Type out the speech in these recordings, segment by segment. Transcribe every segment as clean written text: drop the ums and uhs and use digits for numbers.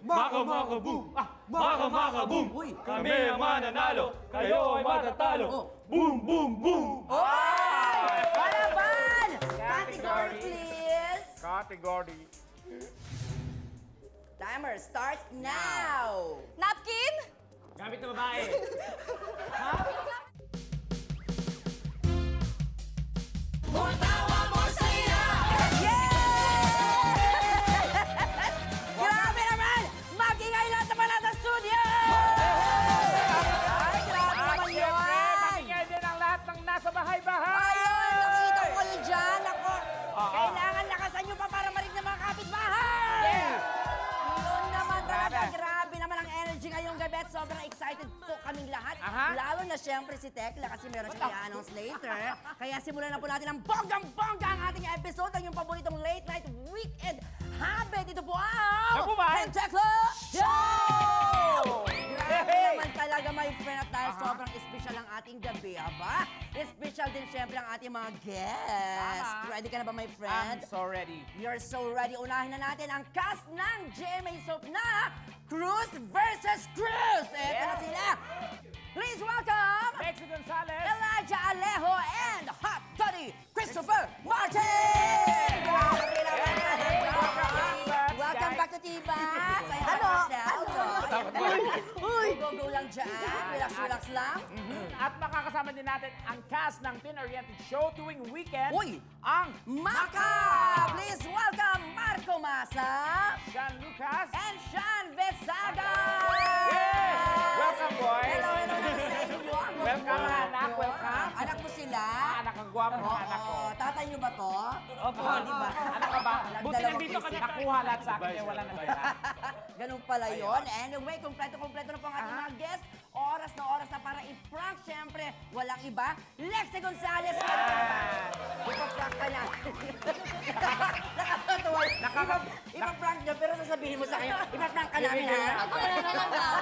Maka boom! Maka boom! Uy. Kami ang mananalo, kayo ay matatalo. Boom, boom, boom! Oy! Palaban! Category, please. Category. Timer starts now. Napkin? Gamit na babae. Grabe naman! Mag-ingay lahat naman nasa studio! Ay, grabe naman yun! Pakinggan din ang lahat ng nasa bahay-bahay. Ayun, nakikita ko kayo dyan. Ako, kailangan lakasan nyo pa para marinig ng mga kapitbahay! Yun naman talaga, grabe naman ang energy ngayong gabi at sobrang excited po kaming lahat. Lalo na siyempre si Tekla kasi meron siyang i-announce later. Kaya simulan na po natin ang bonggang-bongga ang ating episode, ang yung paboritong late night weekend habit. Ito po ang Ako ba? Tekla Show! Grabe naman talaga, my friend, at dahil sobrang special ang ating gabi, aba? Special din siyempre ang ating mga guests. Ready ka na ba, my friend? I'm so ready. You're so ready. Unahin na natin ang cast ng GMA Soap na Cruz versus Cruz. Eto na sila. Please welcome Lexi Gonzalez. Elijah Alejo and Hot Toddy Christopher Martin! Grabe naman yan. Welcome back to Tibas. I have yourself. Go lang dyan. Relax lang. At makakasama din natin ang cast ng teen-oriented show tuwing weekend. Uy! Ang Maka! Please welcome Marco Masa Sean Lucas. and Sean Vesaga! Yay! Welcome, boys. Hello naman sa inyo. Welcome, anak. Welcome. Anak mo sila? Anak, ang gwapo ng anak ko. Oo. Tatay niyo ba to? Opo. Di ba? Ano ka ba? Buti Nagdalawang nandito ka isip. na. Nakuha lahat sa akin, kaya wala na kaya. Ganun pala yun. Anyway, kompleto-kompleto na po ang ating mga guests. Oras na para i-prank. Siyempre, walang iba. Lexi Gonzalez. Ipaprank ka na. Nakakatawa. Ipaprank niya, pero sasabihin mo sa kanya, ipaprank ka namin, ha? Ako na naman daw.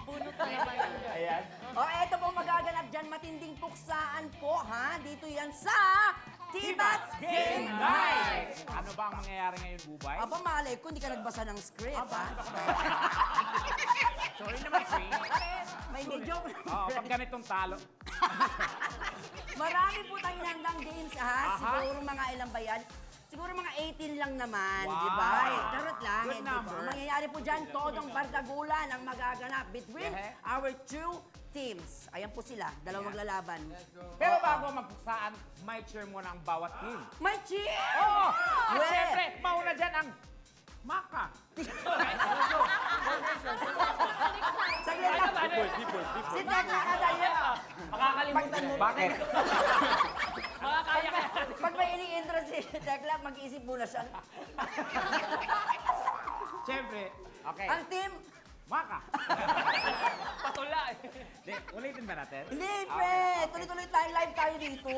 Bunot na naman. Ayan. O, eto po magaganap dyan. Matinding puksaan po, ha? Dito yan sa Tibats Game Night! Ano ba ang mangyayari ngayon, Bubay? Aba, malay ko, hindi ka nagbasa ng script, ha? Sorry naman, Shane. May joke na. Oo, pag ganitong talo. Marami po tayong handang games, ha? Siguro mga ilang ba yan? Siguro mga 18 lang naman, Wow. di ba? Charot lang. Good eh, di ba? number. Ang mangyayari po dyan, todong bardagulan ang magaganap between our two teams. Ayan po sila, dalawang maglalaban. Pero bago magpuksaan, may cheer muna ang bawat team. May cheer! Oo! At Well. syempre, mauna dyan ang Maka. Saglit lang. Si Tekla ka tayo. Makakalimutan mo. Bakit? Makakaya ka. Pag may ini-intro si Tekla, mag-iisip muna siya. Syempre, okay. Ang team, Maka. Patula eh. Di, ulitin ba natin? hindi, pre. Tuloy-tuloy tayo, live tayo dito.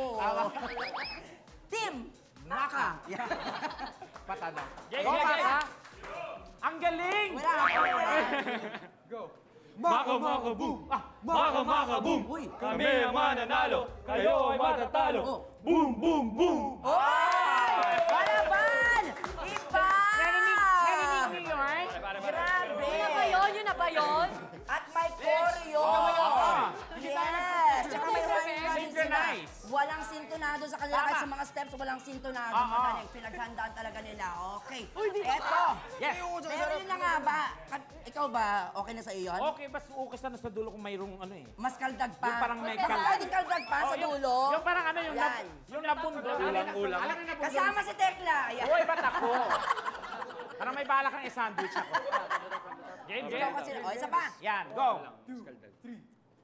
Team, Maka. Patada. Game, Go, game, Maka. game. Ang galing! wala ka pa. Maka boom! Maka boom! Uy. Kami ang mananalo, kayo ay matatalo. Boom, boom, boom! Oy! Palaban! Iba! Narinig niyo, eh? Grabe! Yun na ba yun? Yun na ba yun? At may choreo! Yes! Tsaka may rhyme sila. Synchronize. Walang sintonado sa kanila kahit sa mga steps, walang sintonado. Magaling, pinaghandaan talaga nila. Okay. Eto! Yes. Pero yun na nga ba? Ikaw ba, okay na sa iyo yun? Okay, bas okay sana sa dulo kung mayroong ano eh. Mas kaldag pa. Yung parang may Mas kaldag. pwedeng kaldag pa sa dulo. Yung parang ano, Yan. yung nabundo. Ulang-ulang. Alam mo nabundo? Kasama si Tekla. Ayan. Hoy, ba't ako? Parang may bala kang i-sandwich ako. Game, Ikaw game. kasi. O, isa pa. Yan, go!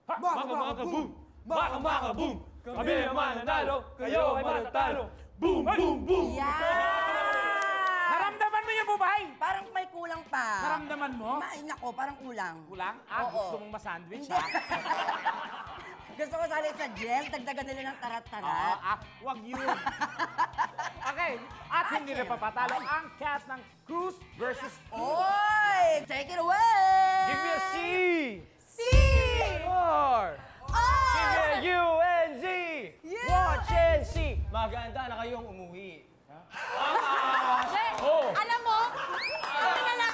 Maka boom! Maka boom! Kami ang mananalo, kayo ay matatalo. Boom, boom, boom! Yan! Naramdaman mo yung bubay? Parang may kulang pa. Naramdaman mo? Nako, parang kulang. Kulang? Ah, Oo. gusto mong masandwich, Hindi. ha? Gusto ko sali sa gel, dagdagan nila ng Oo, tarat-tarat. wag yun. Okay, at hindi na papatalo ang cast ng Cruz versus Oy! Take it away! Give me a C! C! Or! Give me a U and Z! Yeah! Watch and see! Maganda na kayong umuwi. Alam mo, kami na lang.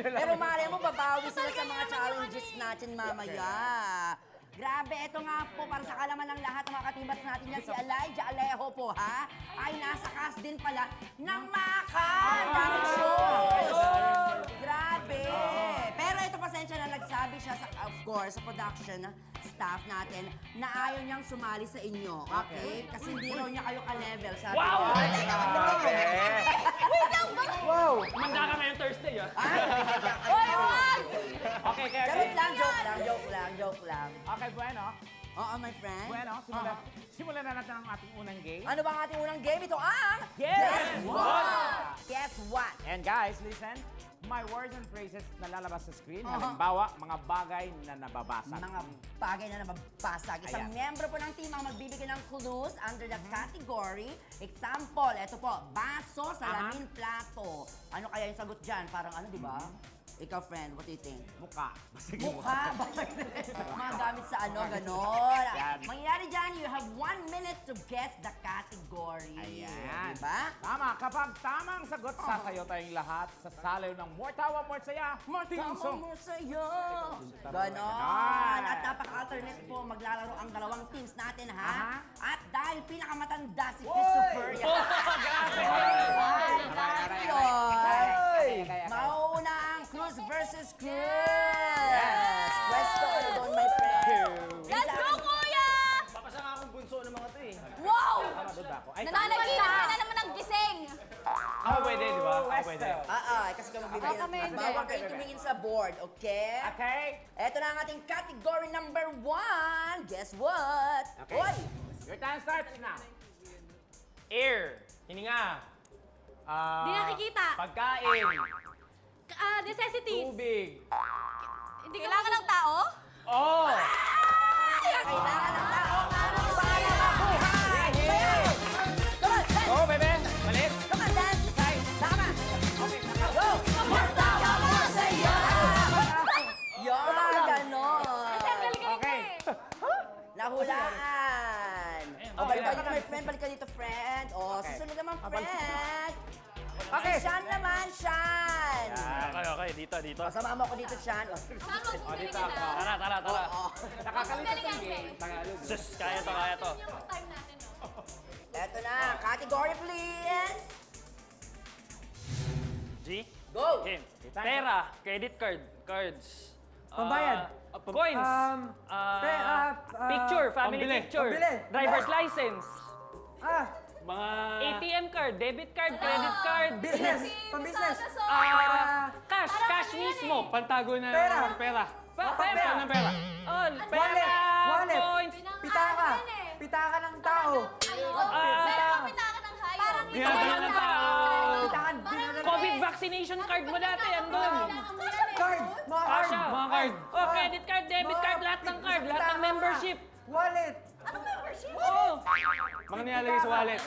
Pero malay mo, babawi sila sa mga challenges natin mamaya. Grabe, eto nga po, para sa kalaman ng lahat ng mga katimbats natin yan, si Elijah Alejo po, ha? Ay nasa cast din pala ng Makan! Daming shows! Grabe! Pero ito, pasensya na, nagsabi siya, of course, sa production staff natin, na ayaw niyang sumali sa inyo, okay? Kasi hindi raw niya kayo ka-level, sabi Wow! ko. Wait lang ba? Wow! Manda ka ngayong Thursday, ah. Oy, wag! Okay, kaya Joke lang, joke lang. Okay, bueno. Oo, my friend. Bueno, simulan na natin ang ating unang game. Ano ba ang ating unang game? Ito ang... Guess What? Guess what? And guys, listen. My words and phrases na lalabas sa screen. Halimbawa, mga bagay na nababasag. Mga bagay na nababasag. Isang Ayan. miyembro po ng team ang magbibigay ng clues under the category. Example, ito po, baso, salamin, plato. Ano kaya yung sagot dyan? Parang ano, di ba? Ikaw, friend, what do you think? Mukha. Basag yung Mukha, bakit? Mga gamit sa ano, ganon. Yan. Mangyayari dyan, you have 1 minute to guess the category. Ayan. Diba? Tama. Kapag tamang sagot, sasayaw tayong lahat sa salaw ng More Tawa, More Saya. Team Tama song. mo sa'yo. Ganon. Ganon. At napaka-alternate po, maglalaro ang dalawang teams natin, ha? Aha. At dahil pinakamatanda si Christopher, Kaya. mauna ang Cruz versus Cruz. Pwesto ano doon, my friend. Let's go, kuya! Papasa nga akong bunso ng mga to, eh. Wow! Tama doon ba ako? Ay, Nananaginip ka na naman ng gising. Ako pwede, di ba? Ako pwede. Kasi kami bibigyan Kami ng hindi. bawal kayo tumingin sa board, okay? Okay. Eto na ang ating category number 1. Guess what? Okay. Oy! Your time starts now. Air. Hininga. Di nakikita. Pagkain. Necessities. Tubig. Hindi kailangan ng tao? Oh! Kailangan ng tao para mabuhay! Sayaw! Come on, dance! Oh, bebe. Malis. Come on, dance! Tama! Go! Martawa mo sa'yo! Yan, ganon! Galing-galing Okay. ka eh. Nahulaan! O, balik ka dito, my friend. Balik ka dito, friend. O, Okay. susunod naman, friend. Okay. Si Sean naman, Sean! Okay. Dito. Pasama mo ako dito, Sean. O, Saan mo kung dito galingan ako. na? Tara. o. Nakakalimutan Galingan yung game. eh. Tagalog. Sus, kaya to. Yung time natin, no? Eto na, category, please. G? Go! Game. Pera. Credit card. Cards. Pambayad. Coins. Picture. Family Pambili. picture. Pambili. Driver's license. Mga ATM card. Debit card. Credit card. business. Pang-business. Cash mismo. Pantago na Pera. pera. Pera. Pera. Pera. Oh, pera. Wallet. Coins. Pitaka. Pitaka ng tao. Pero pitaka ng hayop. Parang Pinadala ng tao. Pitakan. COVID vaccination card mo dati. Andun. Card. Mga card. Kasha. Mga card. Oh, credit card, debit card, lahat ng card. Lahat ng membership. Wallet. Anong membership? Oo. Mga nilalagay sa wallet.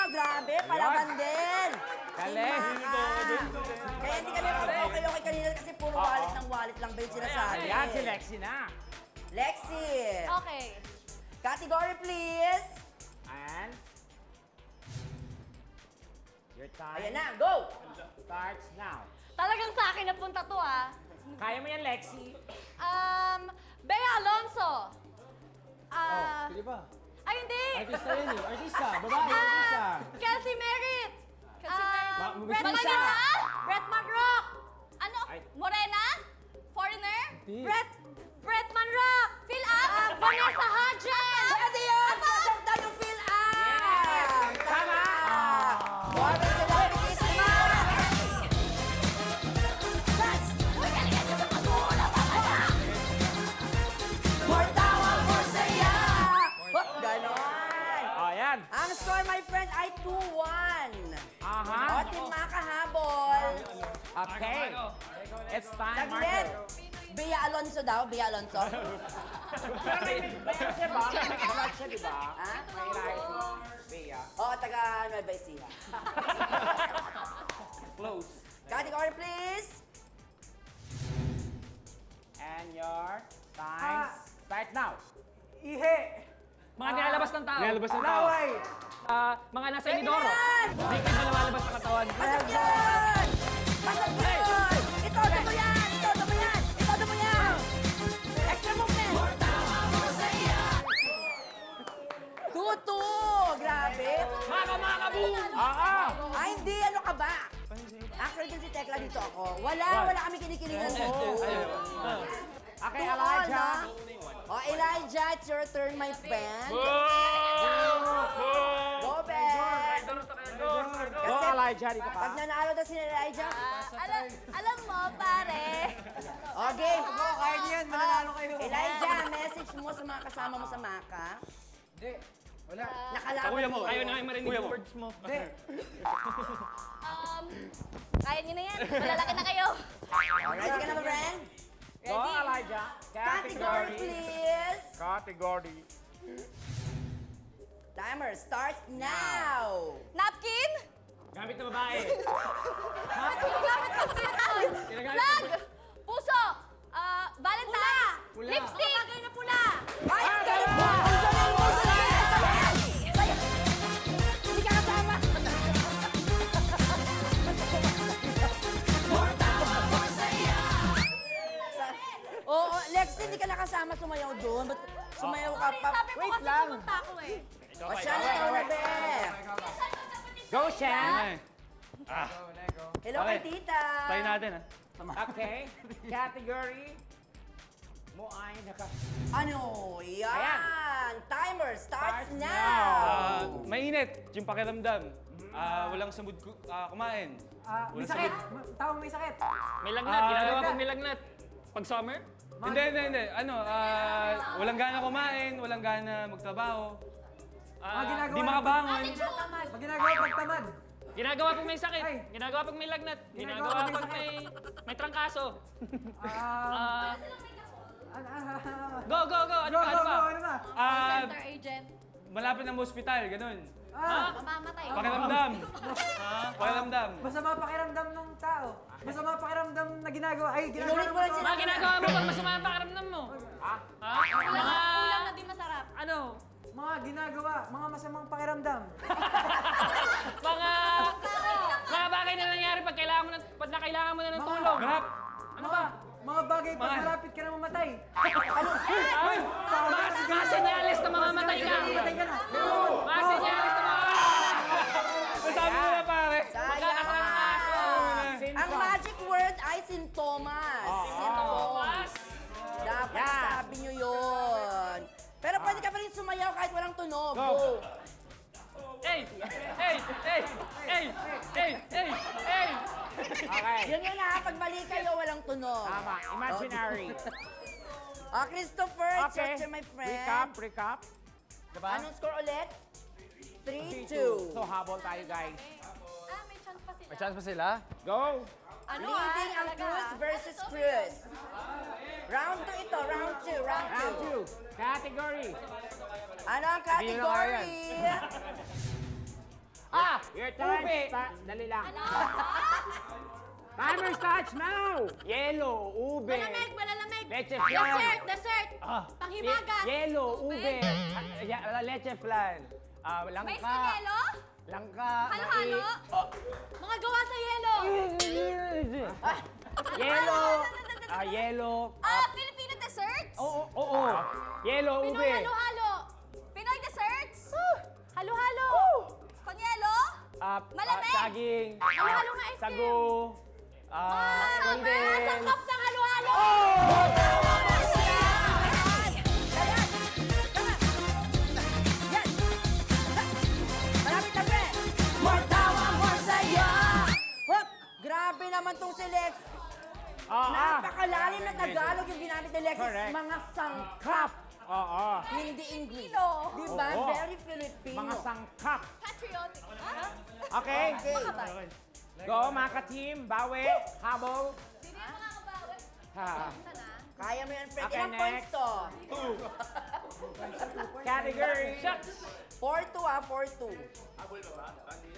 Grabe, palaban din. Galing. Kaya hindi kami okay kanina kasi puro wallet ng wallet lang ba yung sinasabi? Ayan, si Lexi na. Lexi. Okay. Category, please. And your time Ayan na, go! starts now. Talagang sa akin napunta to, ah. Kaya mo yan, Lexi. Bea Alonso. Pwede ba? Ay, hindi. Artista yun eh. Artista. Babae. Artista. Kelsey Merritt. Brett Mabisa. Maganda. Brett McRock. Ano? Ay. Morena? Foreigner? Hindi. Brett Manrock. Phil Up. Vanessa Hudgens. Pwede yun! Sasakta yung fill up! Tama! Water celebrities naman! More tawa, more saya! Ganon! Oh, yan. Ang score, my friend, ay 2-1. Aha. O, team makahabol. Okay. It's time, Saglit. Marco. Bea Alonso daw, Bea Alonso. Meron siya ba? Meron siya, di ba? Ha? May lahi si Bea. O, taga Nueva Ecija. Close. Category, please. And your time start Nilalabas ng tao. Laway. Mga nasa inidoro. Yan! Liquid na lumalabas sa katawan. Pasok yan! Pasok yan! Itodo mo yan! Itodo mo yan! Itodo mo yan! Extra movement! Tutu! Grabe! Maka, boom! Ay, hindi! Ano ka ba? Actually, din si Tekla dito ako. Wala kami kinikilingan mo. Okay, To all, Elijah. ha? Oh, Elijah, it's your turn, my friend. Go, Ben! Go, Elijah, dito ka. Pag nanalo daw si Elijah, Alam mo, pare. oh, game! Card yan, mananalo kayo. Elijah, message mo sa mga kasama mo sa Maka. Hindi. Wala. Nakalaban Kuya mo. Ayaw na kayo marinig yung words mo. Hindi. Kaya niyo na yan. Malalaki na kayo. Ready ka na ba, friend? Go, Elijah. Category, please. Category. Timer starts now. Napkin? Gamit na babae. Gamit ng cellphone. Flag. Puso. Valentine. Pula. Lipstick. Kapagay na pula. Ay, galit mo! Ang galing mo! Saya! Hindi ka kasama! Oo, Lexi, hindi ka nakasama sumayaw doon. Ba't sumayaw ka pa? Sabi mo kasi pumunta ako eh. O siya, ikaw na, be. Go, Shan. Hello kay tita. Tayo natin, ha? Okay. Category. Mo ay naka... Ano? Yan. Ayan. Timer starts Starts now. Mainit, yung pakiramdam. Walang samud kumain. May sakit. Taong may sakit. May lagnat. Ginagawa pag may lagnat. Pag summer? Hindi. Walang gana kumain, walang gana magtrabaho. Mga ginagawa Di makabangon. Pag ginagawa pagtamad. Ginagawa pag may sakit. Ay. Ginagawa pag may lagnat. Ginagawa Ginagawa pag pag may may trangkaso. Ah, Go. Ano go, pa? go, go, ano ba? Center agent. Malapit ng hospital, ganun. Mamamatay. Pakiramdam. Pakiramdam. Masama pakiramdam ng tao. Masama pakiramdam na ginagawa. Ay, ginagawa Inulit mo lang sila. Mga ginagawa mo pag masama ang pakiramdam mo. Ha? Ulam na di masarap. Ano? mga ginagawa, mga masamang pakiramdam. Mga bagay na nangyari pag kailangan mo na ng tulong. Ganap. Ano ba? Mga bagay pag Mga- malapit ka na mamatay. Mga senyalis na mamamatay ka. Mamatay ka na. Mga senyalis na Sabi mo na pare. Sayang. Ang magic word ay sintomas. Sintomas. Dapat sabi nyo yun. Pero pwede ka pa rin sumayaw kahit walang tunog. Go. Hey! Okay. Yun yun ha, pag mali kayo, walang tunog. Tama. Imaginary. Christopher, it's your Okay. turn, my friend. Recap. Diba? Anong score ulit? 3-2. So, habol tayo, guys. May chance pa sila. Chance pa sila? Go! Leading ang Cruz versus Cruz. Round 2 ito, round 2. Round 2. Category. Ano ang category? Your turn. Dali lang. Ano? Timer starts now! Yellow, ube. Malalamig. Leche flan. Dessert. Panghimagas. Yellow, ube. Leche flan. Mais na yelo? Langka. Halo-halo? Mga gawa sa yelo. Yellow. Yellow. Filipino desserts? Oo. Yellow, Pinoy ube. halo-halo. Pinoy desserts? Halo-halo. Panyelo? Malamig. Saging. Halo-halo na ice cream. Sago. Condensed. Sangkap ng halo-halo. Malapit na, pre! More tawa, more saya! Hop! Grabe naman tong si Lex. Napakalalim na Tagalog yung ginamit ni Lexis. Correct. Mga sangkap, Oo. hindi English. Filipino. Diba? Oo. Very Filipino. Mga sangkap. Patriotic. Okay. Okay. Go, mga ka-team. Bawi. Habol. Hindi mo makakabawi. Ha. Kaya mo yan, Fred. Okay, Ilang points next. to? Category. 4-2 4-2.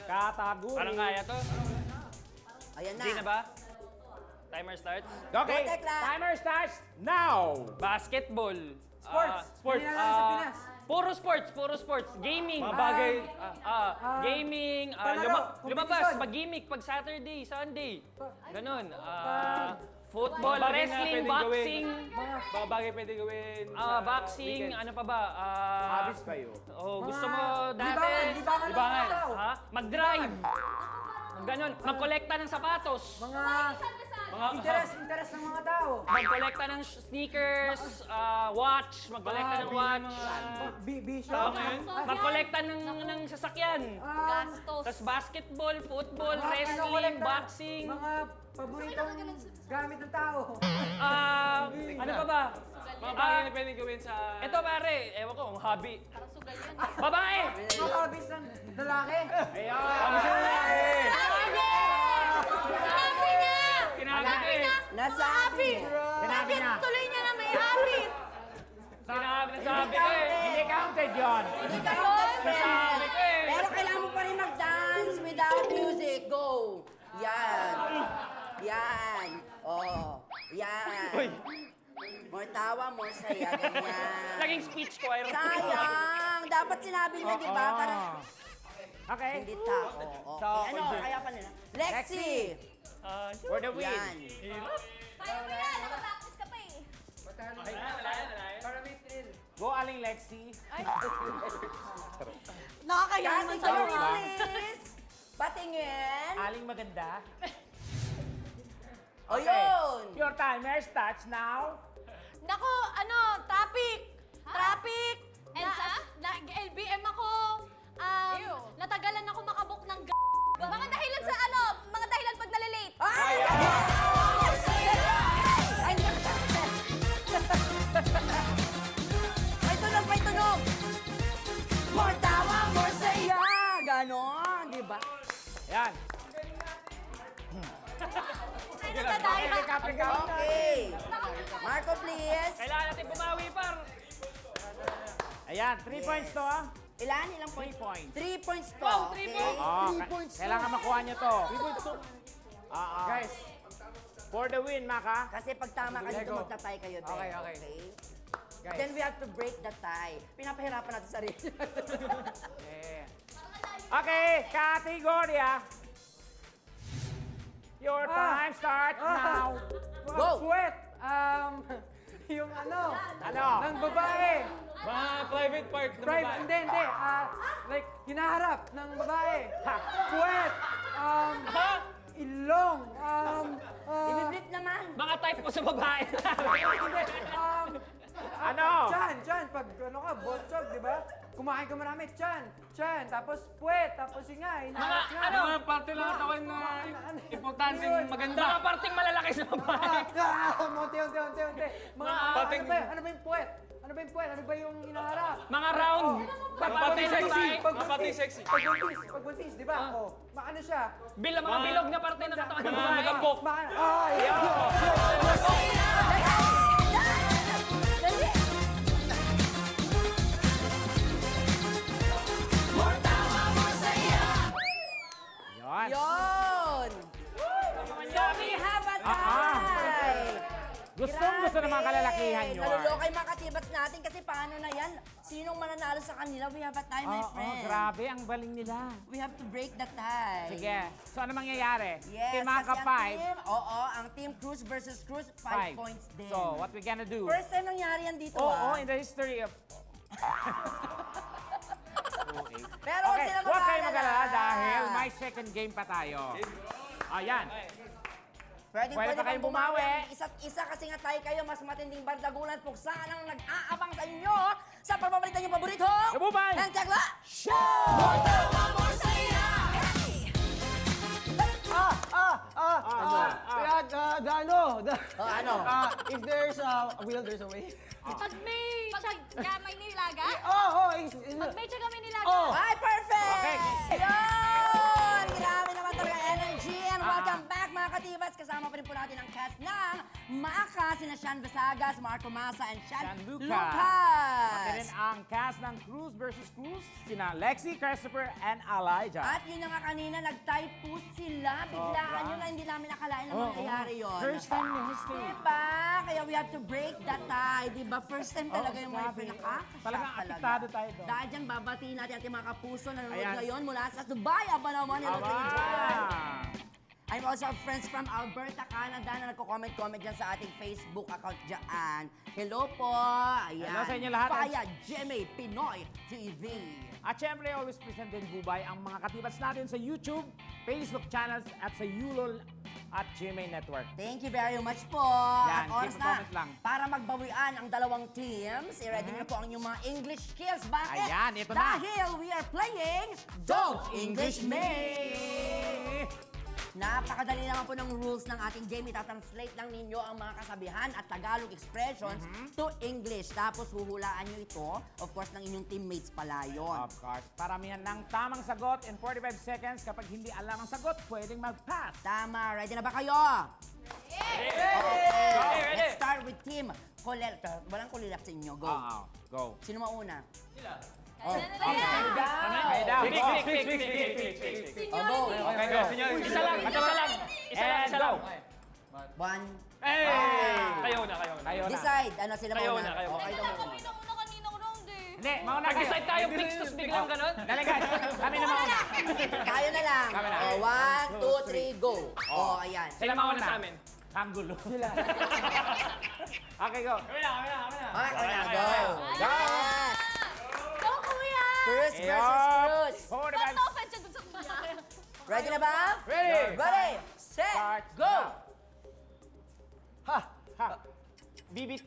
Category. Parang kaya to. Ayan na. Hindi na ba? Timer starts. Okay. Go, Tekla. Timer starts now. Basketball. Sports. Sports. Hindi na lang sa Pinas. Puro sports. Gaming. Mga bagay. Gaming. Palaro, Lumabas. competition. Pag-gimmick. Pag Saturday, Sunday. Ganon. Football, Mga bagay na wrestling, pwedeng boxing. Mga bagay pwede gawin. Boxing, weekend. ano pa ba? Habis kayo. Gusto mo dati? Libangan ng mga tao. Ha? Mag-drive. Ganon. Magkolekta ng sapatos. Mga interest ng mga tao. Magkolekta ng sneakers, watch. Magkolekta ng watch. Bisyo. Magkolekta ng sasakyan. Gastos. Tapos basketball, football, Mga wrestling, kolekta, boxing. Mga paboritong gamit ng tao. Ano pa ba? Mga bagay na pwede gawin sa... Ito pare, ewan ko, ang hobby. Parang sugal yan. Babae! Mga hobbies ng lalaki. Sinabi niya! Sinabi niya! Nasabi. Sinabi niya. Tuloy niya na may habit. Nasabi ko eh. Hindi counted yon. Hindi ka best friend. Nasabi ko eh. Pero kailangan mo pa rin mag-dance without music. Go. Yan. Yan. Oh. Yan. More tawa, more saya. Ganyan. Naging speech choir. Sayang. Dapat sinabi niya, di ba? Para Okay. hindi tao. Okay. Ano? Kaya pa nila. Lexi. For the win. Yan. Kaya mo yan. Nakapractice ka pa eh. Para may thrill. Go, Aling Lexi. Nakakaya Kati naman ka sa'yo rin, ah. please. Patingin. Aling maganda. O yun. Your timer starts now. Nako, traffic. Traffic. LBM ako. Natagalan ako makabok ng Mga dahilan sa mga dahilan pag nalilate. Ay! Ay, hindi ka may tunog! More tawa, more saya! Ganon, di ba? Yan. Ay, nagdadaya. Okay. Marco, please. Kailangan natin bumawi par. Ayan, 3 points to ah. Ilan? Ilang points? 3 points. 3 points to. Wow, 3 okay? points. Oh, kailangan makuha nyo to. Guys, For the win, Maka. Kasi pag tama ka dito, Lego. magta-tie kayo. Ben. Okay, okay. Guys. Then we have to break the tie. Pinapahirapan natin sarili. Okay, kategorya. Your time starts now. Go! Sweat. Yung ano? Ano? Ng babae. Mga private part ng Private, babae. hindi. Like, hinaharap ng babae. Sweat. Ilong. Ibiblit naman. Mga type ko sa babae. Hindi. Ano? Chan. Pag botsog, di ba? Kumain ka marami, chan. Tapos puwet, tapos hinga. Hinaharap nga. Mga parte lang ang katawan na importante Yun. maganda. Mga parting malalaki sa babae. Unti. Mga, Pating- ano ba yung puwet? Ano ba yung hinaharap? Mga round. Mga parte sexy. Mga parte sexy. Pag buntis, di ba? Maano siya? Mga bilog na parte ng katawan ng Mga babae. magambok. Yon. Yon! So we have a tie! Gusto ng mga kalalakihan nyo. Naluloko yung mga katibats natin kasi paano na yan? Sinong mananalo sa kanila? We have a tie, my friend. Grabe, ang galing nila. We have to break the tie. Sige. So, ano mangyayari? Yes, Team Maka kasi 5. ang team Cruz versus Cruz, 5 points din. So, what we gonna do? First time nangyari yan dito, In the history of... Pero Okay, sila huwag kayo mag-aalala. mag-alala dahil may second game pa tayo. Ayan. Pwede Pwede pa kayong bumawi. Isa't isa kasi nga tayo kayo, mas matinding bardagulan, puksan ang nag-aabang sa inyo sa pagpapalitan yung paborito. Kabubay! Ng Tekla Show! Ano? If there's a will, there's a way. Pag may may nilaga? Pag may tiyaga may nilaga? Ay, perfect! Okay. Yun! Grabe naman talaga energy. And welcome back, mga katibats. Kasama pa rin po natin ang cast ng Maka, sina Sean Basagas, Marco Masa, and Sean Lucas. Lucas. Pati rin ang cast ng Cruz versus Cruz, sina Lexi, Christopher, and Elijah. At yun na nga kanina, nag-tie po sila. Biglaan yun na hindi namin nakalain na mangyayari yun. First time in history. Diba? Kaya we have to break that tie, diba? First time talaga yung mga grabe. pinaka-shock Talagang apektado tayo doon. Dahil dyan, babatiin natin ating mga kapuso na nanonood Ayan. ngayon mula sa Dubai. Aba naman, hello to you dyan. Aba! I'm also friends from Alberta, Canada na nagko-comment dyan sa ating Facebook account dyan. Hello po. Ayan. Hello sa inyo lahat. Paya Jimmy Pinoy TV. At syempre, always present din Bubay ang mga katibats natin sa YouTube, Facebook channels at sa Yulol at GMA Network. Thank you very much po. Yan, At oras keep na comment lang. para magbawian ang dalawang teams. I-ready niyo po ang inyong mga English skills. Bakit? Ayan, ito na. Dahil we are playing Dog English Me! Napakadali naman po ng rules ng ating game. Itatranslate lang ninyo ang mga kasabihan at Tagalog expressions to English. Tapos huhulaan nyo ito, of course, ng inyong teammates pala yun. Of course, paramihan ng tamang sagot in 45 seconds. Kapag hindi alam ang sagot, pwedeng mag-pass. Tama. Ready na ba kayo? Okay. ready. Let's start with Team Colel. Walang kulilak sa inyo. Go. Go. Sino mauna? Ano Okay, down. Fix, Go. fix, fix, fix, fix, fix, fix. Go. Okay, go. Isa lang, isa lang. And go. One. Hey! Kayo na. Kayo na. Decide. Ano sila Kayo mauna? na, kayo Okay, Teka lang, mauna. kami nauna kaninang round eh. Hindi, mauna kayo. Nag-decide tayo, fix, tapos biglang ganun. Dali guys, kami na mauna. Tayo na lang. Kami na. Oh, 1, 2, 3, go. Oh, ayan. Sila mauna sa amin. Ang gulo. Okay, go. Kami na. Okay, na. Go. Go. Yes. Go, kuya! Cruz versus Yup. Cruz. 45. Ba't na-offend siya dun sa kuya? Ready na ba? Ready. Ready, set, Start. go. Ha. Beat.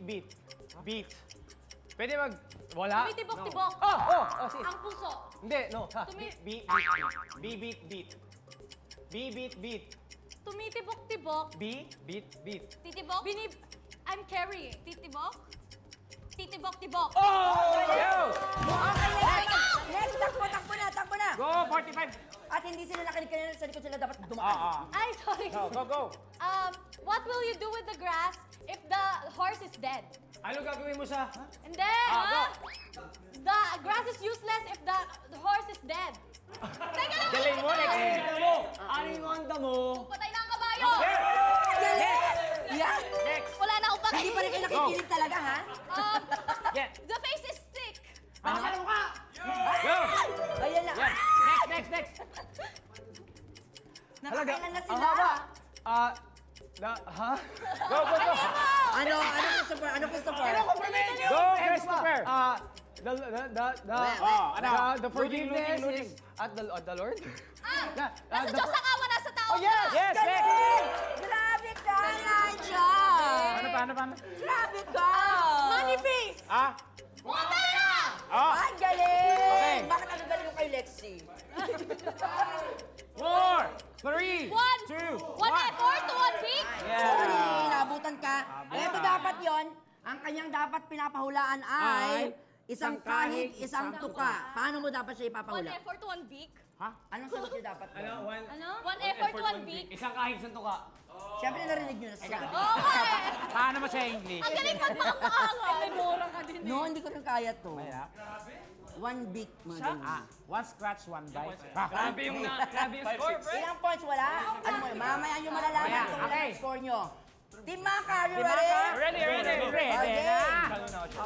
Pwede mag... Wala. Tumitibok-tibok. Oh, sige. Ang puso. Hindi, no. Ha. Beat. Beat. Tumitibok-tibok. Beat. Titibok. I'm carrying. Titibok. Titibok-tibok. Okay, next. Takbo na. Go, 45. At hindi sila nakinig kanina sa likod sila dapat dumaan. Ay, sorry. Go. What will you do with the grass if the horse is dead? Ano gagawin mo sa... And then, the grass is useless if the horse is dead. Teka lang! Galing mo, next. Ano yung handa mo? Patay na ang kabayo! Galing! Yan! Wala na akong paki. Hindi pa rin kayo nakikinig talaga, ha? Yeah. The face is thick. Ano? Go. Ayan na. Next. Nakakailan na Ang sila. haba. Go. Ano, Christopher? Go, Christopher. The forgiveness Looting. is at the Lord. Nasa Diyos ang awa, nasa tao. Yes, next. Galing! Grabe ka, Elijah! Paano? Grabe ka! Money face. Wala na! Ay, galing! Okay. Bakit ano galing yung kay Lexi? 4, 3, 2, 1. One effort to one beat. Sorry, nabutan ka. Ito dapat yon. Ang kanyang dapat pinapahulaan ay isang kahig, isang tuka. Paano mo dapat siya One ipapahula? effort to one beak. Anong sagot niya dapat? Ano? One effort to one beak. Isang kahig sa tuka. Siyempre narinig niyo na siya. Okay. Paano mo siya English? Ang galing magpapakaangal. May mura ka din. No, hindi ko rin kaya to. One beat mo din. One scratch, one bite. Grabe yung score, bro. Ilang points wala? Ano mo, mamaya nyo malalaman Ayan, kung okay. ilang score nyo. Team Maka, you ready? Ready. Ready Okay. na.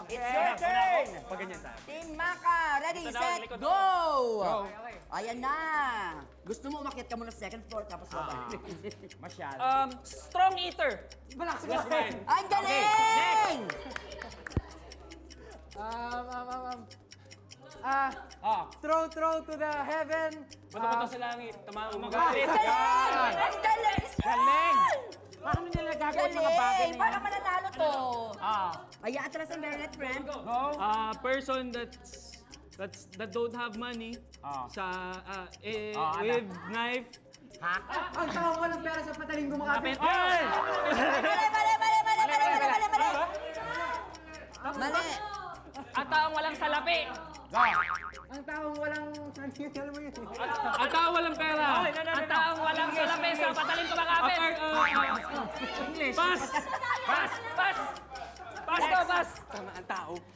It's your turn. Pag ganyan tayo. Team Maka, ready, Likod set, likod go! Okay. Ayan na. Gusto mo umakyat ka muna sa second floor tapos baba. Masyado. Strong eater. Malakas mo. Ay, galing! Throw to the heaven. Bato sa langit. Tama ang magalit. Galing! Ang galing! Galing! Paano nila gagawin mga bagay Galing! na Para yun? mananalo to. Ah. Ayan, atras ang Bernard, friend. Go. Person that don't have money with knife. Ang tao ko ng pera sa pataling gumakapit. Ay! Mali! Ang taong walang salapi. Ang taong walang... Alam mo yun. Ang taong walang pera. Ang taong walang salapi sa pataling kumakapit. Pass.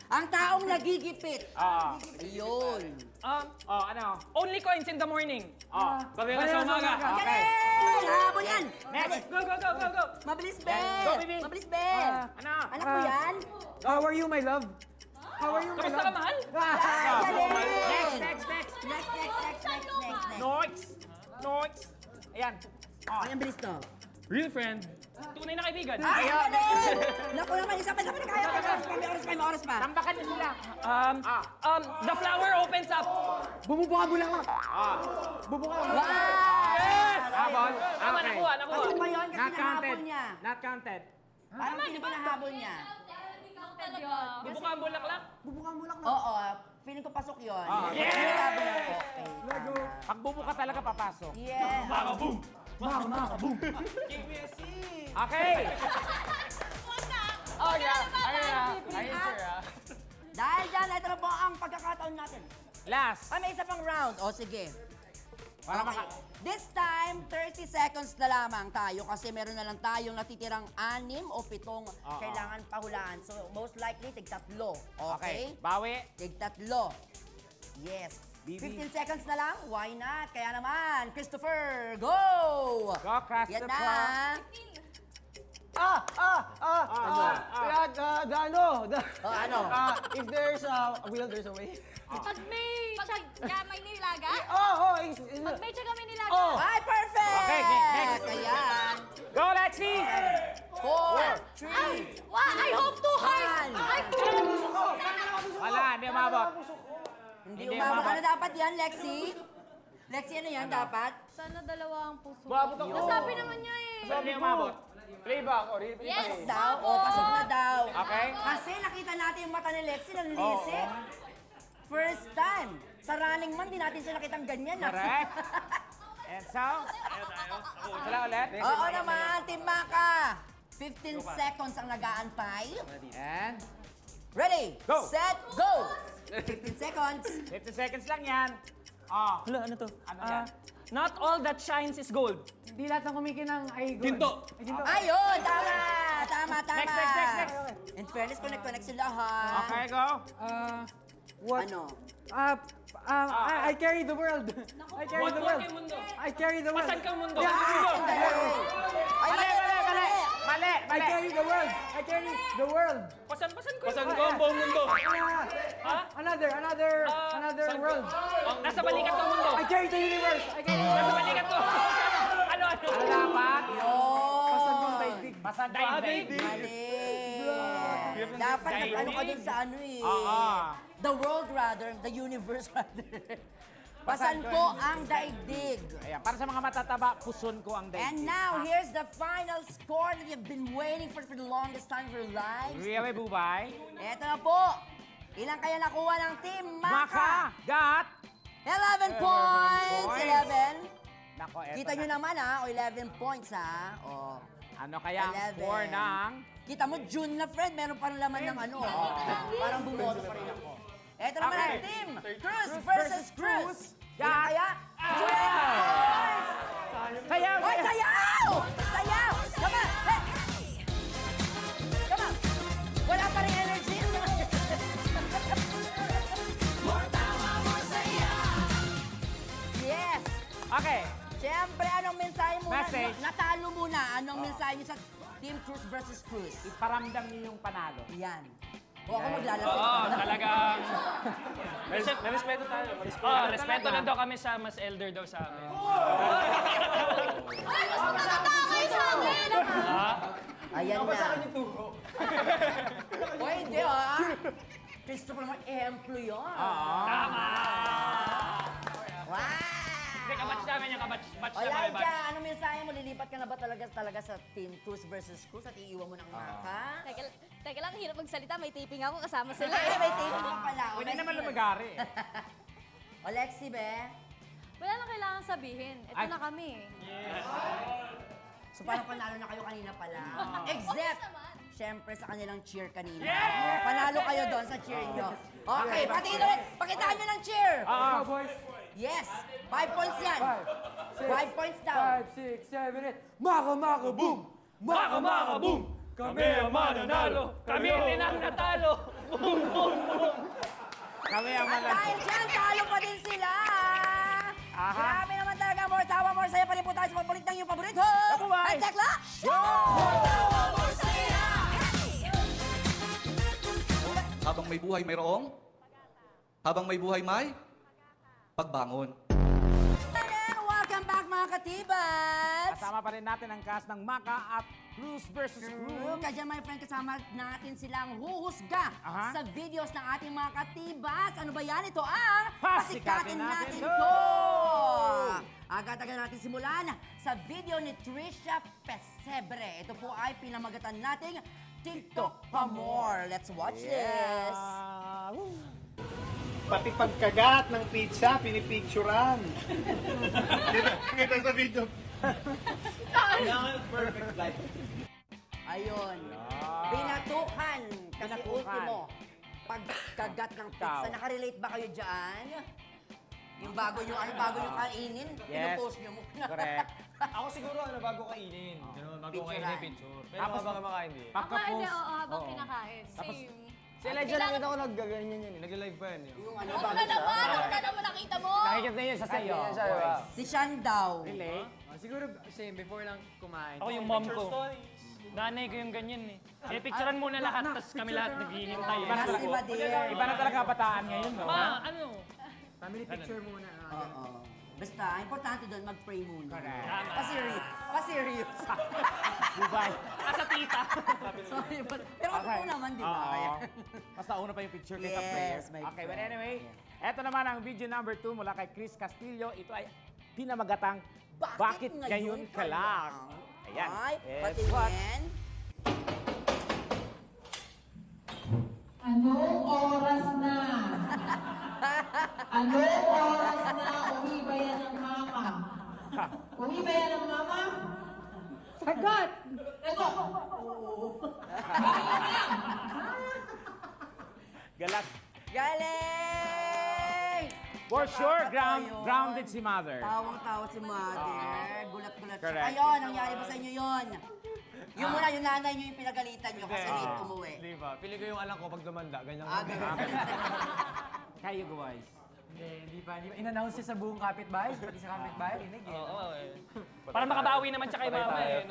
Ang taong nagigipit. Ayun. Ano? Only coins in the morning. Oh. Pagkakita sa umaga. Galing! Habol yan! Next. Go, go, go, go, go. Mabilis, be! Go, baby. Mabilis, be! Ano? Anak ko yan? How are you, my love? How are you, my Kamusta love? ka, mahal? Ay, galing! Next. Next. Noise. Noise. Ayan. Ay, ang bilis to. Real friend. Tunay na kaibigan. Ay, ang galing! Naku naman, isa pa, kaya. May oras pa. Tambakan niyo sila. The flower opens up. Bumubuka mo lang lang. Bubuka mo. Wow! Habol. Tama, Okay. nakuha. Ano ba yun? Kasi Not counted. nahabol niya. Not counted. Parang hindi ba nahabol niya? Bubuka ang bulaklak. Oo, feeling ko pasok yun. Yes! Nahabol ako. Okay. Pag bubuka talaga papasok. Yeah. Maka boom! Maka boom! Okay. Oh, yeah. Dahil dyan, ito na po ang pagkakataon natin. Last. Ay, may isa pang round. O, sige. Para Okay. This time, 30 seconds na lamang tayo kasi meron na lang tayong natitirang 6 o 7 kailangan pahulaan. So, most likely, tig-tatlo. Okay? Bawi. Tig-tatlo. Yes. Bibi. 15 seconds na lang? Why not? Kaya naman, Christopher, go! Go, Yan Christopher. na. Ano? If there's a will, there's a way. Pag may may nilaga? Pag may tiyaga may nilaga? Ay, perfect! Okay, next. Ayan. Go, Lexi. 4, 3, Wow, I hope too hard! One. Ay, Wala, hindi umabot. Hindi Hindi umabot. umabot. Ano dapat yan, Lexi? Lexi, ano yan dapat? sana dalawa ang puso. Babot ako. Nasabi naman niya eh. Hindi umabot. Playback or Yes! Daw? O, pasok na daw. Okay. Kasi nakita natin yung mata ni Lexi, nanlisi. First time. Sa Running Man, di natin siya nakitang ganyan. Correct. And so, sila ulit. Oo naman, Team Maka. 15 seconds ang nag-aantay. And Ready, Go. set, go! 15 seconds. 50 seconds lang yan. Oh, Hala, ano to? ano yan? Not all that shines is gold. Hindi lahat ng kumikinang ay good. Ginto. Ay, ginto. Ayun, tama! Tama. Next. In fairness, connect sila ha. Okay, go. What? Ano? I carry the world. I carry the world. kay mundo. I carry the world. Pasan kang mundo. Ay, Mali. I carry the world. I carry the world. Pasan ko. Pasan ko ang buong mundo. Another Saan ko? world. Nasa balikat ng mundo. I carry the universe. I carry the Nasa universe. balikat ko. Ano? Ano dapat? Pasan kong daigdig. Pasan ko ang daigdig. Mali. Dapat nag-ano ka dun sa ano eh. Oo. The world rather, the universe rather. Pasan ko ang daigdig. Ayan, para sa mga matataba, puson ko ang daigdig. And now, here's the final score that you've been waiting for the longest time of your lives. Really, Bubay? Eto na po. Ilang kaya nakuha ng Team Maka Maka? got 11 points! points. 11. Nako, eto Kita nyo na. naman ha, o 11 points ha. O, Ano kaya ang 11. score ng... Kita mo, June na friend, meron pa rin laman ng ano. Parang bumoto pa rin ako. Eto naman Okay. ang Team Cruz versus Cruz. Ilang Got- kaya? 12 points! Sayaw! Hoy, sayaw! Sayaw! Come on! Hey! Come on! Wala pa rin energy. Yes! Okay. Siyempre, anong mensahe muna? Message. Natalo muna. Anong mensahe niyo sa Team Cruz versus Cruz? Iparamdam niyo yung panalo. Yan. O ako maglalasing. Oo, talagang... Respeto tayo. respeto lang daw kami sa mas elder daw sa amin. Ay, mas matanda kayo sa amin! Ayan na. O hindi Christopher naman, ehemplo yun. Tama! Wow! Hindi, kabatch namin yung kabatch na O kami batch. Laika, anong mensahe mo? Lilipat ka na ba talaga sa Team Cruz versus Cruz at iiwan mo ng Maka? Teka lang, hirap magsalita. May taping ako kasama sila. Ay, may taping ka pala. O, Pwede Lexi. naman lumagari. O, Lexi, be? Wala na kailangan sabihin. Ito Ay. na kami. So, parang panalo na kayo kanina pala. Except, syempre sa kanilang cheer kanina. Yeah! Panalo kayo doon sa cheer nyo. Okay, patiin ulit. Pakitaan nyo ng cheer. Go, boys. Yes. 5 points yan. 5 points daw. 5, 6, 7, 8. Maka, boom! Maka boom! Kami ang mananalo! Kami rin ang natalo! Boom, boom, boom! Kami ang At manalo. dahil dyan, talo pa din sila. Aha. Grabe naman talaga, more tawa more, saya pa rin po tayo sa paborit ng iyong paborito. Bye! Ang Tekla Habang may buhay, mayroong? Habang may buhay, may? Pagbangon. And welcome back mga katibats! Kasama pa rin natin ang cast ng Maka at Cruz versus Cruz. Kaya my friend, kasama natin silang huhusga Aha. sa videos ng ating mga katibats. Ano ba yan? Ito ang Pasikatin natin to! to! Agad-agad natin simulan sa video ni Trisha Pesebre. Ito po ay pinamagatan nating TikTok pa more. Let's watch this! Pati pagkagat ng pizza, pinipicturan. Kita sa video. Perfect life. Ayun. Binatukan. Kasi Binatukan. ultimo, pagkagat ng pizza. Ikaw. Nakarelate ba kayo dyan? Yung bago yung kainin, Yes. pinupost nyo muna. Correct. Ako siguro, bago kainin. Ganun, bago Picturean. kainin, picture. Pero Tapos habang kumakain, hindi. Ako hindi, Pagka-post. oo, habang Oo. kinakain. Tapos, Same. Si Elijah nakita ko naggaganyan yun. Nag-live pa yan. Yung ano, Huwag bago ka siya. naman, huwag ka naman nakita mo. nakikita niyo sa sa'yo. Si Shan daw. Really? Siguro, same, before lang kumain. Ako yung mom ko. Nanay ko yung ganyan eh. Picturean muna lahat, tapos kami lahat naghihintay. Iba na Kasi talaga. Madir. Iba na talaga kabataan ngayon, no? Ma, ano? Family picture muna. Oo. Basta, importante doon, mag-pray muna. Correct. Pa-serious. Pa-serious. Dubai. Asa tita. Sorry, pero totoo naman, di ba? Oo. Mas nauna pa yung picture kaysa Yes, prayer. my Okay, but friend. anyway, eto naman ang video number 2 mula kay Chris Castillo. Ito ay pinamagatang Bakit Ngayon Ka Lang? Ayan. Ay, Yes. patingin. Anong oras na? Anong oras na? Uwi ba yan ng mama? Uwi ba yan ng mama? Sagot! Sagot! Galat. Galing! For sure, Tawang-tawa yun. grounded si mother. Tawang-tawa si Mother. Gulat-gulat siya. Correct. Kayo, nangyari ba sa inyo yun? Yung muna, yung nanay nyo yung pinagalitan nyo kasi late umuwi. Di ba? Pili ko yung alam ko pag lumanda. Ganyan Ah, ganun. Kayo, guys. Hindi pa. In-announce siya sa buong kapitbahay, pati sa kapitbahay, rinig eh. Oo, eh. Para makabawi naman siya kay mama eh.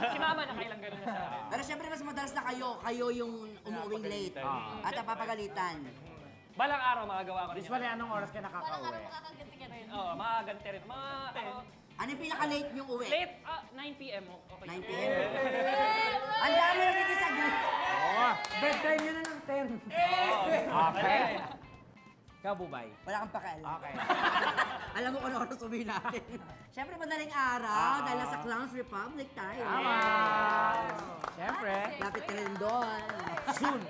Si mama nakailang gano'n na sa akin. Pero syempre, mas madalas na kayo yung umuwing late. At napapagalitan. Balang araw makagawa ko rin yun. Usually, anong oras ka Parang nakaka-uwi? araw makakaganti ka rin. Oo, makaganti rin. Ano yung pinaka-late yung uwi? Late, 9 p.m. Okay. 9 p.m. Ang dami na nagsasagot. Oo. Bedtime yun na ng 10. Okay. Ikaw, Bubay. Wala kang pakialam. Okay. Alam mo kung ano oras uwi natin. Syempre, madaling araw dahil nasa Clowns Republic tayo. Tama. Siyempre. Lapit ka rin doon. Soon.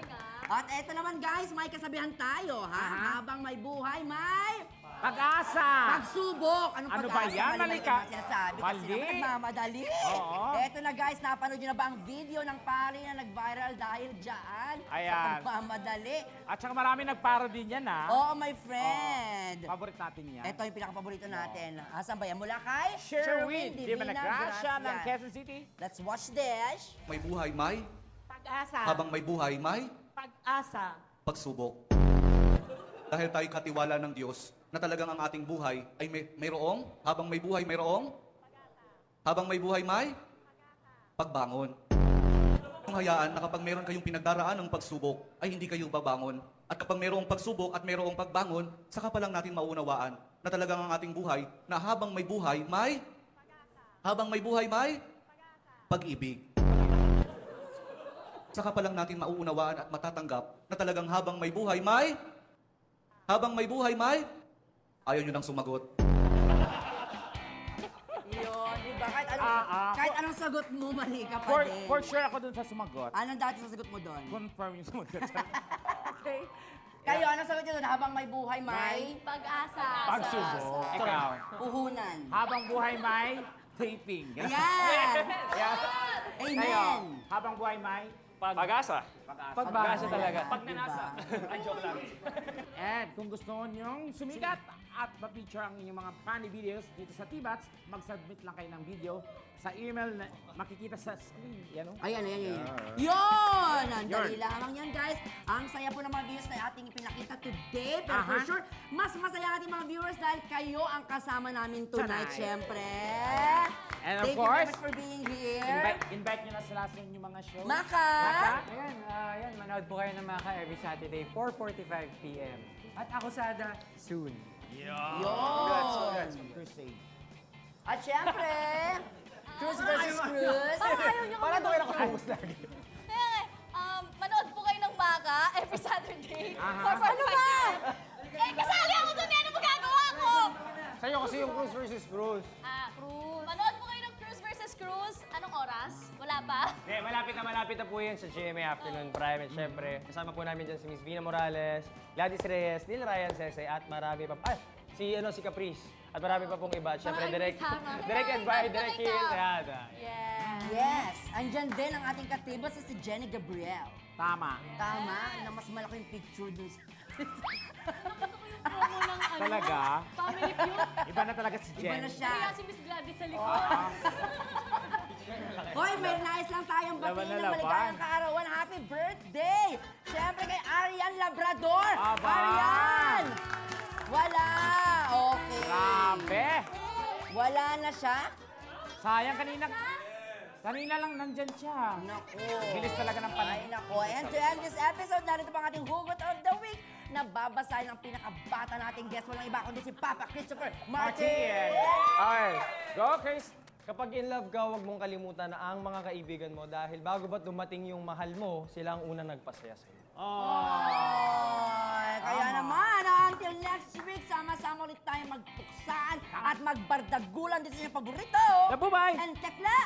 At eto naman guys, may kasabihan tayo ha. Habang may buhay, may Pag-asa. pagsubok. Anong Ano pag-asa? ba yan? Mali ba Malika. yung sinasabi? Kasi Mali. naman nagmamadali. Oo. Eto na guys, napanood nyo na ba ang video ng pari na nag-viral dahil dyan? Ayan. Sa pagmamadali. At saka marami nagparody niyan, ha? Oo, my friend. Favorite natin yan. Ito yung pinaka-paborito natin. Asan ba yan? Mula kay Sherwin, Divina Gracia ng Gracia. Quezon City. Let's watch this. May buhay, may? Pag-asa. Habang may buhay, may? Pag-asa. Pagsubok. Dahil tayo katiwala ng Diyos na talagang ang ating buhay ay mayroong, habang may buhay, mayroong, habang may buhay, may pagbangon. Kung hayaan na kapag meron kayong pinagdaraan ng pagsubok, ay hindi kayo babangon. At kapag mayroong pagsubok at mayroong pagbangon, saka pa lang natin maunawaan na talagang ang ating buhay na habang may buhay, may pag-ibig. Saka pa lang natin mauunawaan at matatanggap na talagang habang may buhay, may ayaw nyo nang sumagot. Yun, di ba? Kahit anong sagot mo, mali ka pa din. For sure ako dun sa sumagot. Anong dati sa sagot mo doon? Confirm yung sumagot. Okay. Kayo, anong sagot nyo doon? Habang may buhay, may Pag-asa. Pagsubok. Ikaw. puhunan. Habang buhay may taping. Ayan! Ayan. Amen! Kayo, habang buhay may Pag-asa. Pag-asa talaga. Pag nanasa. Ay, joke lang. And kung gusto niyong sumikat at ma-feature ang inyong mga funny videos dito sa T-Bats, mag-submit lang kayo ng video sa email na makikita sa screen. Yan o. Ayan. Yun! Ang dali lamang yan, guys. Ang saya po ng mga videos na ating ipinakita today. Pero for sure, mas masaya ang ating mga viewers dahil kayo ang kasama namin tonight, syempre. And of Thank you very course, much for being here. invite nyo na sila sa inyong mga shows. Maka! Ayan, manood po kayo ng Maka every Saturday, 4:45 p.m. At ako Sada, soon. Yun! Crusade. At syempre, Cruz versus Cruz. Parang ayaw niyo kami Focus lagi. Kaya manood po kayo ng Maka every Saturday. Ano ba? Kasali ako doon, ano magagawa ko? Sa'yo kasi yung Cruz versus Cruz. Cruz. Manood po kayo ng Cruz versus Cruz. Anong oras? Wala pa? Malapit na po yan sa GMA Afternoon Prime. At syempre, kasama po namin dyan si Miss Vina Morales, Gladys Reyes, Neil Ryan Sese, at marami pa. Si Caprice. At marami pa pong iba. At syempre, Direk Edvard, Direk Kiel, Tejada. Yes! Andyan din ang ating katiba si Jenny Gabriel. Tama. Tama, na mas malaki yung picture dun sa... Promo ng ano? Talaga? Family Feud. Iba na talaga si Iba Jen. na siya. Kaya si Miss Gladys sa likod. Hoy, may nais lang tayong Laban batiin na ng laban. maligayang kaarawan. Happy birthday! Siyempre kay Arian Labrador. Aba! Arian! Wala! Okay. Grabe! Wala na siya? Sayang kanina lang nandyan siya. Naku. Bilis talaga ng panahon. Ay, naku. And to end this episode, narito pa ang ating hugot of the week na babasahin ng pinakabata nating guest. Walang iba kundi si Papa Christopher Martin. Okay, go Chris! Kapag in love ka, huwag mong kalimutan na ang mga kaibigan mo dahil bago ba dumating yung mahal mo, sila ang unang nagpasaya sa'yo. Ay, kaya naman, until next week, sama-sama ulit tayo magpuksaan at magbardagulan din sa inyong paborito. Bye-bye! And tekla!